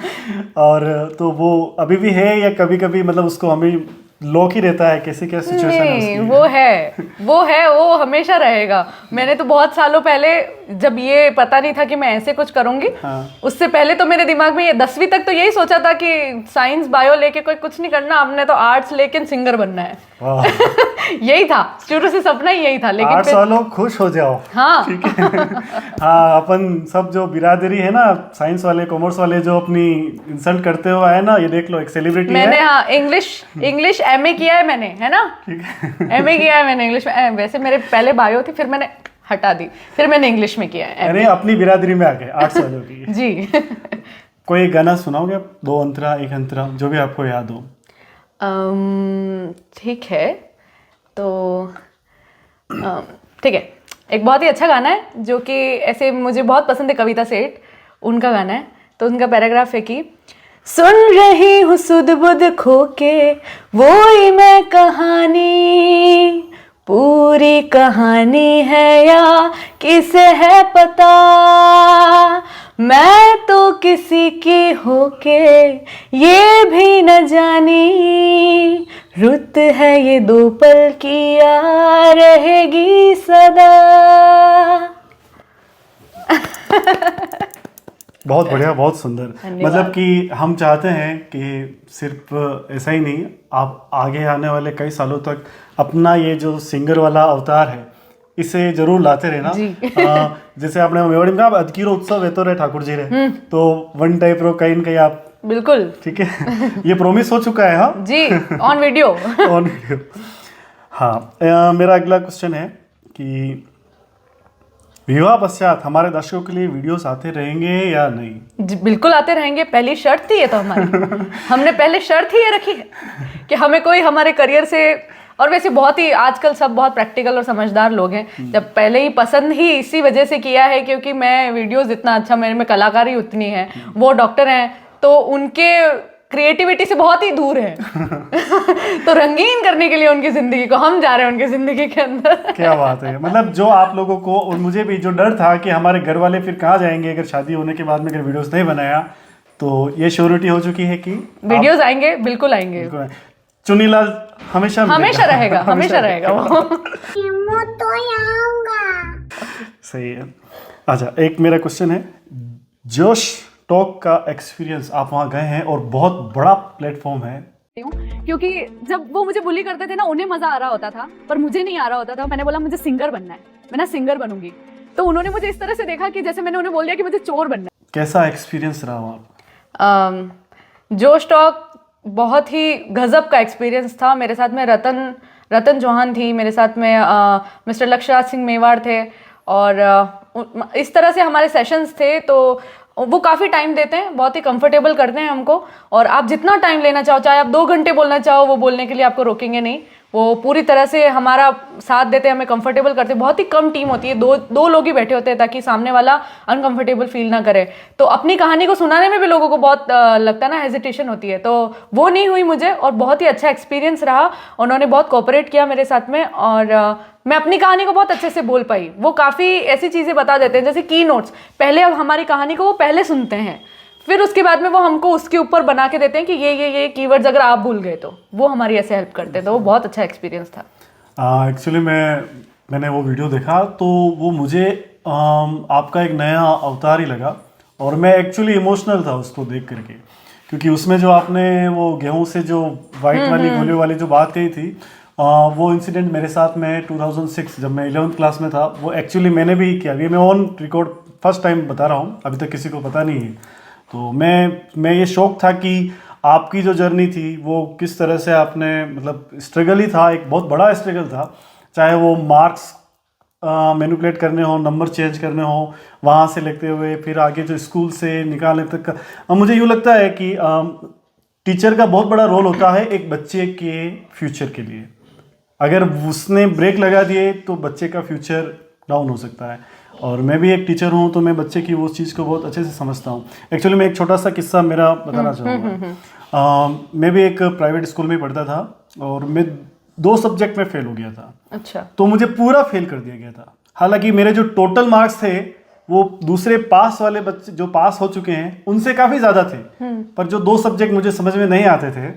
और तो वो अभी भी है या कभी कभी मतलब उसको हमें लॉक ही रहता है, कैसे क्या सिचुएशन है नहीं, उसकी? वो हमेशा रहेगा। मैंने तो बहुत सालों पहले, जब ये पता नहीं था कि मैं ऐसे कुछ करूंगी, उससे पहले तो मेरे दिमाग में ये 10वीं तक तो यही सोचा था कि साइंस बायो लेके कोई कुछ नहीं करना, हमने तो आर्ट्स लेके सिंगर बनना है। यही था, शुरू से सपना ही यही था। लेकिन 8 सालों खुश हो जाओ। हाँ ठीक है। हाँ, अपन सब जो बिरादरी है ना, साइंस वाले कॉमर्स वाले जो अपनी इंसल्ट करते हुए आए ना, ये देख लो एक सेलिब्रिटी मैंने है। हाँ इंग्लिश एमए किया है मैंने, है ना। एमए किया है मैंने इंग्लिश में। वैसे मेरे पहले बायो थी, फिर मैंने हटा दी, फिर मैंने इंग्लिश में किया है। अरे अपनी बिरादरी में आ गए 8 सालों की। जी। कोई गाना सुनाओगे आप? 2 अंतरा 1 अंतरा जो भी आपको याद हो। ठीक है, तो ठीक है, एक बहुत ही अच्छा गाना है जो कि ऐसे मुझे बहुत पसंद है, कविता सेठ, उनका गाना है। तो उनका पैराग्राफ है कि सुन रही हूँ सुध बुध खो के वो ही मैं कहानी, पूरी कहानी है या किसे है पता, मैं तो किसी की होके ये भी न जानी, रुत है ये 2 पल की या रहेगी सदा। बहुत बढ़िया, बहुत सुंदर। मतलब कि हम चाहते हैं कि सिर्फ ऐसा ही नहीं, आप आगे आने वाले कई सालों तक अपना ये जो सिंगर वाला अवतार है इसे जरूर लाते रहना। जैसे आपने मेवाड़ी में कहा अदकीरो उत्सव है तो रहे ठाकुर जी रहे, तो वन टाइप रो कहीं न कहीं आप, बिल्कुल ठीक है। ये प्रॉमिस हो चुका है। हाँ जी, ऑन वीडियो। On video. हाँ, मेरा अगला क्वेश्चन है कि विवाह पश्चात हमारे दर्शकों के लिए वीडियोस आते रहेंगे या नहीं? जी, बिल्कुल आते रहेंगे। पहली शर्त थी ये तो हमारी। हमने पहले शर्त ही ये रखी है कि हमें कोई हमारे करियर से, और वैसे बहुत ही आजकल सब बहुत प्रैक्टिकल और समझदार लोग हैं, जब पहले ही पसंद ही इसी वजह से किया है क्योंकि मैं वीडियोस इतना अच्छा, मेरे में कलाकारी उतनी है, वो डॉक्टर हैं तो उनके क्रिएटिविटी से बहुत ही दूर है। तो रंगीन करने के लिए उनकी जिंदगी को हम जा रहे हैं उनकी जिंदगी के अंदर। क्या बात है। मतलब जो आप लोगों को और मुझे भी जो डर था कि हमारे घर वाले फिर कहाँ जाएंगे अगर शादी होने के बाद में अगर वीडियोस नहीं बनाया, तो ये श्योरिटी हो चुकी है कि वीडियोस आएंगे, बिल्कुल आएंगे। चुनीलाल हमेशा रहेगा, हमेशा रहेगा वो। मैं तो आऊंगा। सही है। अच्छा, एक मेरा क्वेश्चन है, जोश टॉक का एक्सपीरियंस, आप वहाँ गए हैं और बहुत बड़ा प्लेटफॉर्म है, क्योंकि जब वो मुझे बुली करते थे ना, उन्हें मजा आ रहा होता था पर मुझे नहीं आ रहा होता था। मैंने बोला मुझे सिंगर बनना है, मैं ना सिंगर बनूंगी, तो उन्होंने मुझे इस तरह से देखा कि जैसे मैंने उन्हें बोल दिया कि मुझे चोर बनना है। कैसा एक्सपीरियंस रहा वहाँ? जोश टॉक बहुत ही गजब का एक्सपीरियंस था। मेरे साथ में रतन चौहान थी, मेरे साथ में मिस्टर लक्ष्यराज सिंह मेवाड़ थे, और इस तरह से हमारे सेशंस थे। तो वो काफ़ी टाइम देते हैं, बहुत ही कंफर्टेबल करते हैं हमको, और आप जितना टाइम लेना चाहो, चाहे आप 2 घंटे बोलना चाहो, वो बोलने के लिए आपको रोकेंगे नहीं। वो पूरी तरह से हमारा साथ देते हैं, हमें कंफर्टेबल करते हैं। बहुत ही कम टीम होती है, दो लोग ही बैठे होते हैं ताकि सामने वाला अनकंफर्टेबल फील ना करे। तो अपनी कहानी को सुनाने में भी लोगों को बहुत लगता है ना, हेजिटेशन होती है, तो वो नहीं हुई मुझे और बहुत ही अच्छा एक्सपीरियंस रहा। उन्होंने बहुत कोऑपरेट किया मेरे साथ में और मैं अपनी कहानी को बहुत अच्छे से बोल पाई। वो काफ़ी ऐसी चीज़ें बता देते हैं जैसे की नोट्स, पहले अब हमारी कहानी को वो पहले सुनते हैं, फिर उसके बाद में वो हमको उसके ऊपर बना के देते हैं कि ये कीवर्ड्स अगर आप भूल गए तो वो हमारी ऐसे हेल्प करते हैं। तो वो बहुत अच्छा एक्सपीरियंस था। एक्चुअली मैंने वो वीडियो देखा तो वो मुझे आपका एक नया अवतार ही लगा और मैं एक्चुअली इमोशनल था उसको देख करके, क्योंकि उसमें जो आपने वो गेहूं से जो वाइट वाली गोलियों वाली जो बात कही थी, वो इंसिडेंट मेरे साथ में 2006 जब मैं 11th क्लास में था, वो एक्चुअली मैंने भी किया। अभी मैं ऑन रिकॉर्ड फर्स्ट टाइम बता रहा हूँ, अभी तक किसी को पता नहीं है। तो मैं ये शौक था कि आपकी जो जर्नी थी वो किस तरह से आपने, मतलब स्ट्रगल ही था, एक बहुत बड़ा स्ट्रगल था, चाहे वो मार्क्स मैनिपुलेट करने हो, नंबर चेंज करने हो, वहाँ से लेते हुए फिर आगे जो स्कूल से निकालने तक का। मुझे यूँ लगता है कि टीचर का बहुत बड़ा रोल होता है एक बच्चे के फ्यूचर के लिए। अगर उसने ब्रेक लगा दिए तो बच्चे का फ्यूचर डाउन हो सकता है। और मैं भी एक टीचर हूँ तो मैं बच्चे की उस चीज़ को बहुत अच्छे से समझता हूँ। एक्चुअली मैं एक छोटा सा किस्सा मेरा बताना चाहूँगा। मैं भी एक प्राइवेट स्कूल में पढ़ता था और मैं 2 सब्जेक्ट में फेल हो गया था। अच्छा। तो मुझे पूरा फेल कर दिया गया था। हालांकि मेरे जो टोटल मार्क्स थे वो दूसरे पास वाले बच्चे जो पास हो चुके हैं उनसे काफ़ी ज़्यादा थे, पर जो 2 सब्जेक्ट मुझे समझ में नहीं आते थे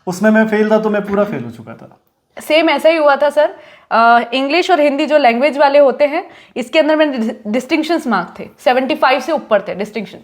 उसमें मैं फेल था, तो मैं पूरा फेल हो चुका था। सेम ऐसा ही हुआ था सर। इंग्लिश और हिंदी जो लैंग्वेज वाले होते हैं इसके अंदर मेरे डिस्टिंक्शंस मार्क थे, 75 से ऊपर थे डिस्टिंक्शन।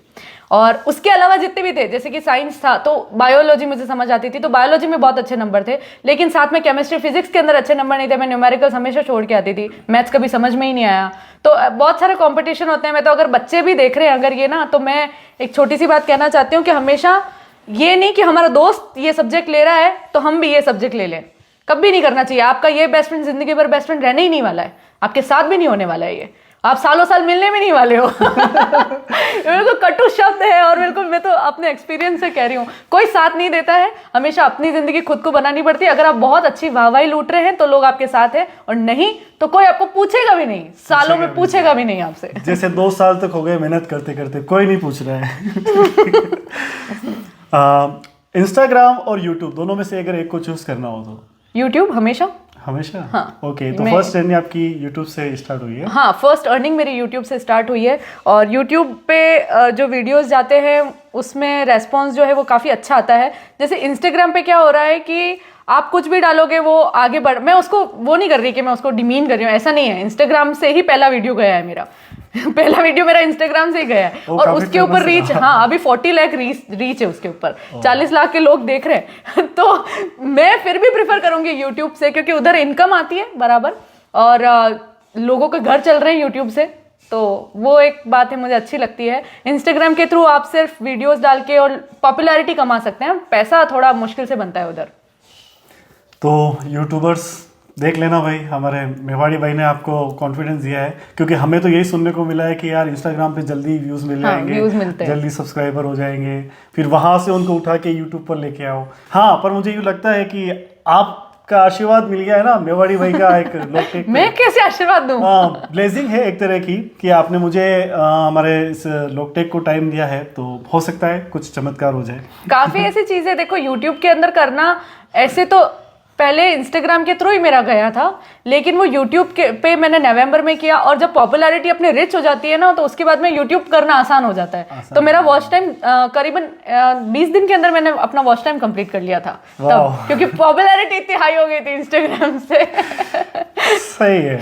और उसके अलावा जितने भी थे, जैसे कि साइंस था तो बायोलॉजी मुझे समझ आती थी, तो बायोलॉजी में बहुत अच्छे नंबर थे, लेकिन साथ में केमिस्ट्री फिजिक्स के अंदर अच्छे नंबर नहीं थे। मैं न्यूमेरिकल्स हमेशा छोड़ के आती थी, मैथ्स कभी समझ में ही नहीं आया। तो बहुत सारे कॉम्पिटिशन होते हैं। मैं तो अगर बच्चे भी देख रहे हैं अगर ये ना, तो मैं एक छोटी सी बात कहना चाहती हूँ कि हमेशा ये नहीं कि हमारा दोस्त ये सब्जेक्ट ले रहा है तो हम भी ये सब्जेक्ट ले लें, कभी नहीं करना चाहिए। आपका ये बेस्ट फ्रेंड जिंदगी भर बेस्ट फ्रेंड रहने ही नहीं वाला है, आपके साथ भी नहीं होने वाला है, ये आप सालों साल मिलने भी नहीं वाले हो। मेरे को कटु शब्द है और मेरे को, मैं तो अपने एक्सपीरियंस से कह रही हूँ, कोई साथ नहीं देता है, हमेशा अपनी जिंदगी खुद को बनानी पड़ती है। अगर आप बहुत अच्छी वाहवाही लूट रहे हैं तो लोग आपके साथ हैं, और नहीं तो कोई आपको पूछेगा भी नहीं, सालों में पूछेगा भी नहीं आपसे। जैसे 2 साल तक हो गए मेहनत करते करते, कोई नहीं पूछ रहा है। इंस्टाग्राम और यूट्यूब दोनों में से अगर एक को चूज करना हो तो? यूट्यूब हमेशा। हाँ। ओके, तो फर्स्ट जर्नी आपकी यूट्यूब से स्टार्ट हुई है? हाँ, फर्स्ट अर्निंग मेरी यूट्यूब से स्टार्ट हुई है। और यूट्यूब पे जो वीडियोस जाते हैं उसमें रेस्पॉन्स जो है वो काफ़ी अच्छा आता है। जैसे इंस्टाग्राम पे क्या हो रहा है कि आप कुछ भी डालोगे वो आगे बढ़, मैं उसको वो नहीं कर रही कि मैं उसको डिमीन कर रही हूँ, ऐसा नहीं है। इंस्टाग्राम से ही पहला वीडियो गया है मेरा। पहला वीडियो मेरा इंस्टाग्राम से ही गया है और उसके ऊपर रीच, हाँ अभी 40 लाख रीच है उसके ऊपर, 40 लाख के लोग देख रहे हैं। तो मैं फिर भी प्रेफर करूंगी यूट्यूब से, क्योंकि उधर इनकम आती है बराबर और लोगों के घर चल रहे हैं यूट्यूब से, तो वो एक बात है मुझे अच्छी लगती है। इंस्टाग्राम के थ्रू आप सिर्फ वीडियोस डाल के और पॉपुलैरिटी कमा सकते हैं, पैसा थोड़ा मुश्किल से बनता है उधर। तो यूट्यूबर्स देख लेना भाई, हमारे मेवाड़ी भाई ने आपको कॉन्फिडेंस दिया है, क्योंकि हमें तो यही सुनने को मिला है कि यार इंस्टाग्राम पे जल्दी व्यूज़ मिल जाएंगे, व्यूज़ मिलते हैं, जल्दी सब्सक्राइबर हो जाएंगे, फिर वहाँ से उनको उठा के यूट्यूब पर लेके आओ। हाँ, पर मुझे यूँ लगता है कि आपका आशीर्वाद मिल गया है ना मेवाड़ी भाई का एक लोकटेक। मैं कैसे आशीर्वाद दूँ? ब्लेसिंग है एक तरह की कि आपने मुझे हमारे इस लोकटेक को टाइम दिया है, तो हो सकता है कुछ चमत्कार हो जाए। काफ़ी ऐसी चीज़ें देखो यूट्यूब के अंदर करना, ऐसे तो पहले इंस्टाग्राम के थ्रू ही मेरा गया था, लेकिन वो यूट्यूब के पे मैंने नवंबर में किया, और जब पॉपुलैरिटी अपने रिच हो जाती है ना तो उसके बाद में यूट्यूब करना आसान हो जाता है। तो मेरा वॉच टाइम करीबन 20 दिन के अंदर मैंने अपना वॉच टाइम कंप्लीट कर लिया था तब, क्योंकि पॉपुलैरिटी इतनी हाई हो गई थी इंस्टाग्राम से। सही है।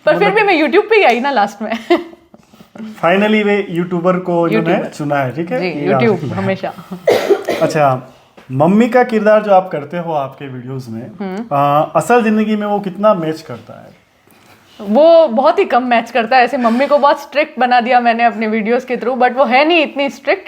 पर फिर भी मैं यूट्यूब पे ही आई ना लास्ट में। फाइनली वे यूट्यूबर को उन्होंने चुना है, ठीक है, यूट्यूब हमेशा। अच्छा, मम्मी का किरदार जो आप करते हो आपके वीडियोस में, असल जिंदगी में वो कितना मैच करता है? वो बहुत ही कम मैच करता है। ऐसे मम्मी को बहुत स्ट्रिक्ट बना दिया मैंने अपने वीडियोस के थ्रू, बट वो है नहीं इतनी स्ट्रिक्ट,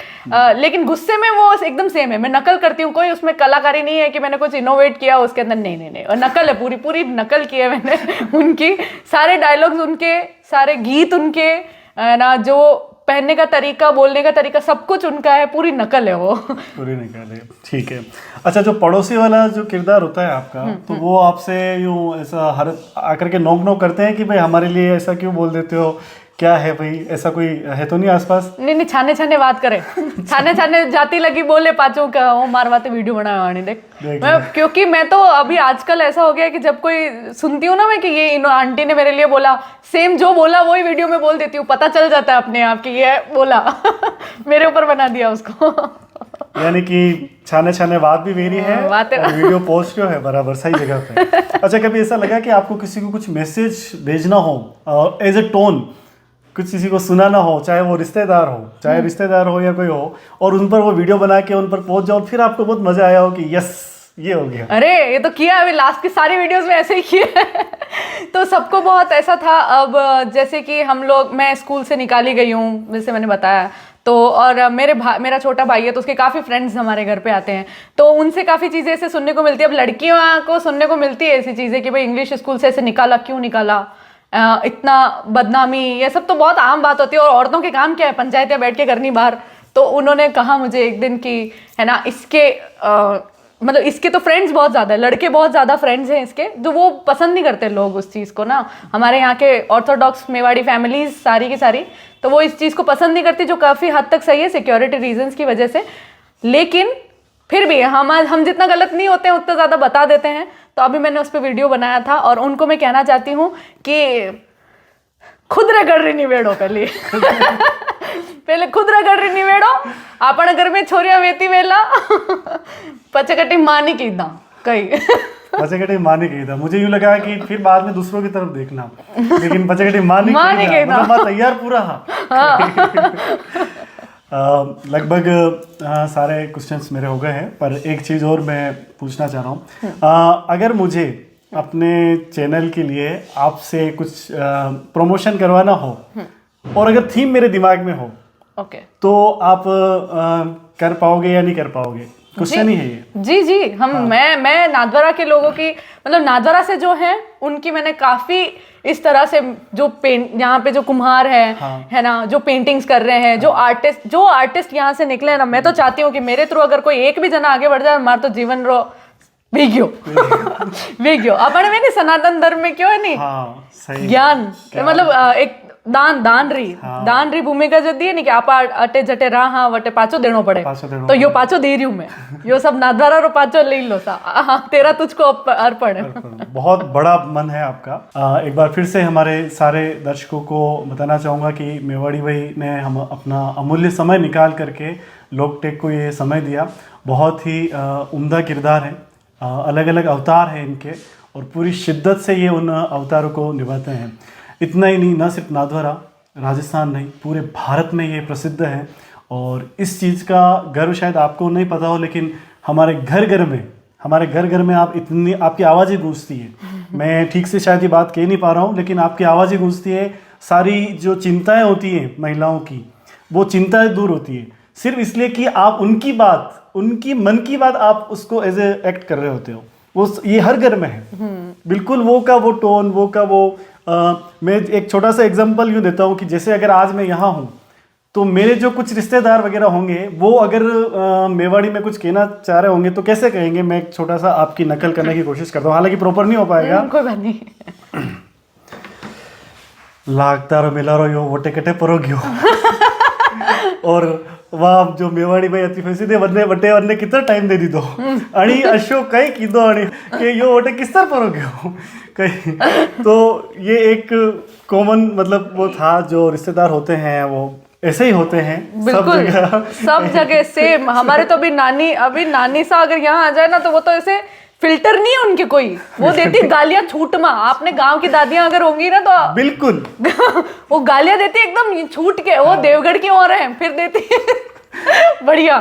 लेकिन गुस्से में वो एकदम सेम है। मैं नकल करती हूँ, कोई उसमें कलाकारी नहीं है कि मैंने कुछ इनोवेट किया उसके अंदर, नहीं, और नकल है, पूरी पूरी नकल की है मैंने उनकी। सारे डायलॉग्स उनके, सारे गीत उनके ना, जो पहनने का तरीका, बोलने का तरीका, सब कुछ उनका है, पूरी नकल है वो। पूरी निकाले, ठीक है। अच्छा, जो पड़ोसी वाला जो किरदार होता है आपका, तो वो आपसे यूं ऐसा हर आकर के नोक नोक करते हैं कि भाई हमारे लिए ऐसा क्यों बोल देते हो, क्या है भाई, ऐसा कोई है तो नहीं आसपास? नहीं, छाने छाने बात करे, छाने छाने जाती लगी बोले पाचो का वो मारवाते वीडियो बनाने देख मैं, क्योंकि मैं तो अभी आजकल ऐसा हो गया कि जब कोई सुनती हूँ ना मैं कि ये आंटी ने मेरे लिए बोला, सेम जो बोला वही वीडियो में बोल देती हूँ, पता चल जाता है अपने आप कि ये बोला मेरे ऊपर बना दिया उसको। यानी कि छाने छाने बात भी मेरी है और वीडियो पोस्ट क्यों है, बराबर सही जगह पे। अच्छा, कभी ऐसा लगा कि आपको किसी को कुछ मैसेज भेजना हो एज ए टोन, कुछ किसी को सुनाना हो, चाहे वो रिश्तेदार हो या कोई हो, और उन पर वो वीडियो बना के उन पर पहुंच जाओ, फिर आपको बहुत मजा आया हो कि यस ये हो गया? अरे ये तो किया अभी लास्ट की सारी वीडियोस में ऐसे ही किया तो सबको बहुत ऐसा था। अब जैसे कि हम लोग, मैं स्कूल से निकाली गई हूँ जैसे मैंने बताया, तो और मेरा छोटा भाई है तो उसके काफ़ी फ्रेंड्स हमारे घर पे आते हैं, तो उनसे काफ़ी चीज़ें ऐसे सुनने को मिलती है। अब लड़कियों को सुनने को मिलती है ऐसी चीज़ें कि भाई इंग्लिश स्कूल से ऐसे निकाला, क्यों निकाला, इतना बदनामी, ये सब तो बहुत आम बात होती है, और औरतों के काम क्या है, पंचायतें बैठ के करनी बाहर। तो उन्होंने कहा मुझे एक दिन कि है ना, इसके मतलब इसके तो फ्रेंड्स बहुत ज़्यादा है, लड़के बहुत ज़्यादा फ्रेंड्स हैं इसके, जो वो पसंद नहीं करते लोग उस चीज़ को ना, हमारे यहाँ के ऑर्थोडॉक्स मेवाड़ी फैमिलीज सारी की सारी, तो वो इस चीज़ को पसंद नहीं करती, जो काफ़ी हद तक सही है सिक्योरिटी रीजंस की वजह से। लेकिन फिर भी हम जितना गलत नहीं होते हैं उतना ज़्यादा बता देते हैं। तो अभी मैंने उस पर वीडियो बनाया था और उनको मैं कहना चाहती हूँ कि खुद रगड़ रही निवेड़ो पहले खुद रगड़ रही निवेड़ो, अपने घर में छोरियां वेती वेला पचकटी मानी की था कई पचकटी मानी की था। मुझे यूं लगा कि फिर बाद में दूसरों की तरफ देखना, लेकिन पचकटी मानी की था, मतलब तैयार पूरा। लगभग सारे क्वेश्चंस मेरे हो गए हैं, पर एक चीज़ और मैं पूछना चाह रहा हूँ। अगर मुझे अपने चैनल के लिए आपसे कुछ प्रमोशन करवाना हो और अगर थीम मेरे दिमाग में हो, तो आप कर पाओगे या नहीं कर पाओगे? क्वेश्चन ही है ये। जी मैं नाथद्वारा के लोगों की, मतलब नाथद्वारा से जो है उनकी मैंने काफी इस तरह से जो यहाँ पे जो कुम्हार है ना, जो पेंटिंग्स कर रहे हैं, जो आर्टिस्ट यहाँ से निकले हैं ना, मैं तो चाहती हूँ कि मेरे थ्रू अगर कोई एक भी जना आगे बढ़ जाए, हमारा तो जीवन रो विज्ञो अपने में नहीं, सनातन धर्म में क्यों है नहीं, ज्ञान मतलब एक दान री भूमिका जो दी है नहीं कि आप अटे जटे रहा वटे पाचो देनो पड़े, तो यो पाचो दे रही हूँ मैं, यो सब नाथद्वारा रो पाचो ले लो सा, तेरा तुझको अर्पण। बहुत बड़ा मन है आपका। एक बार फिर से हमारे सारे दर्शकों को बताना चाहूँगा कि मेवाड़ी भाई ने हम अपना अमूल्य समय निकाल करके लोक टेक को ये समय दिया। बहुत ही उम्दा किरदार है, अलग अलग अवतार हैं इनके, और पूरी शिद्दत से ये उन अवतारों को निभाते हैं। इतना ही नहीं, न सिर्फ नाथद्वारा, राजस्थान नहीं, पूरे भारत में ये प्रसिद्ध है। और इस चीज़ का गर्व शायद आपको नहीं पता हो, लेकिन हमारे घर घर में आप इतनी, आपकी आवाज़ ही गूंजती है। मैं ठीक से शायद ये बात कह नहीं पा रहा हूँ, लेकिन आपकी आवाज़ ही गूंजती है। सारी जो चिंताएं होती हैं महिलाओं की, वो चिंताएं दूर होती है सिर्फ इसलिए कि आप उनकी बात, उनकी मन की बात आप उसको एज ए एक्ट कर रहे होते हो। वो ये हर घर में है बिल्कुल, वो का वो टोन, वो का वो मैं एक छोटा सा एग्जांपल यूँ देता हूँ कि जैसे अगर आज मैं यहाँ हूँ, तो मेरे जो कुछ रिश्तेदार वगैरह होंगे, वो अगर मेवाड़ी में कुछ कहना चाह रहे होंगे तो कैसे कहेंगे। मैं एक छोटा सा आपकी नकल करने की कोशिश करता हूँ, हालांकि प्रॉपर नहीं हो पाएगा। कोई बात नहीं। लागता रो मिला रो यो वोटे कटे परोग्यो और वाह जो मेवाड़ी भाई अति फैसी वरने वटे वरने कितना टाइम दे दी दो आणि अशोक कई कीदो आणि के यो वटे किस तरह परोग्यो कहीं। तो ये एक कॉमन मतलब वो था, जो रिश्तेदार होते हैं वो ऐसे ही होते हैं बिल्कुल सब जगह सेम। हमारे तो अभी नानी सा अगर यहाँ आ जाए ना, तो वो तो ऐसे फिल्टर नहीं है उनके कोई, वो देती गालियां छूट में। आपने गांव की दादियां अगर होंगी ना, तो बिल्कुल वो गालियां देती एकदम छूट के, वो देवगढ़ की ओर है फिर देती बढ़िया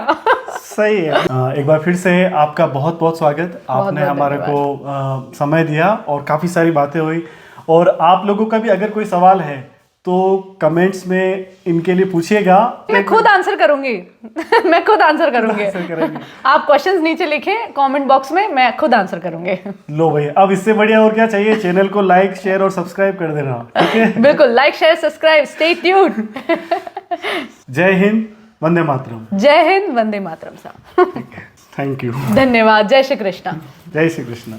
सही है। एक बार फिर से आपका बहुत बहुत स्वागत। आपने हमारे को समय दिया और काफी सारी बातें हुई। और आप लोगों का भी अगर कोई सवाल है तो कमेंट्स में इनके लिए पूछिएगा, मैं खुद आंसर करूंगी मैं खुद आंसर करूंगी आप क्वेश्चंस नीचे लिखें कमेंट बॉक्स में, मैं खुद आंसर करूंगी। लो भाई, अब इससे बढ़िया और क्या चाहिए। चैनल को लाइक शेयर और सब्सक्राइब कर देना, ठीक है? बिल्कुल, like share subscribe, stay tuned. जय हिंद, वंदे मातरम। जय हिंद, वंदे मातरम साहब। Thank you. धन्यवाद। जय श्री कृष्ण। जय श्री कृष्ण।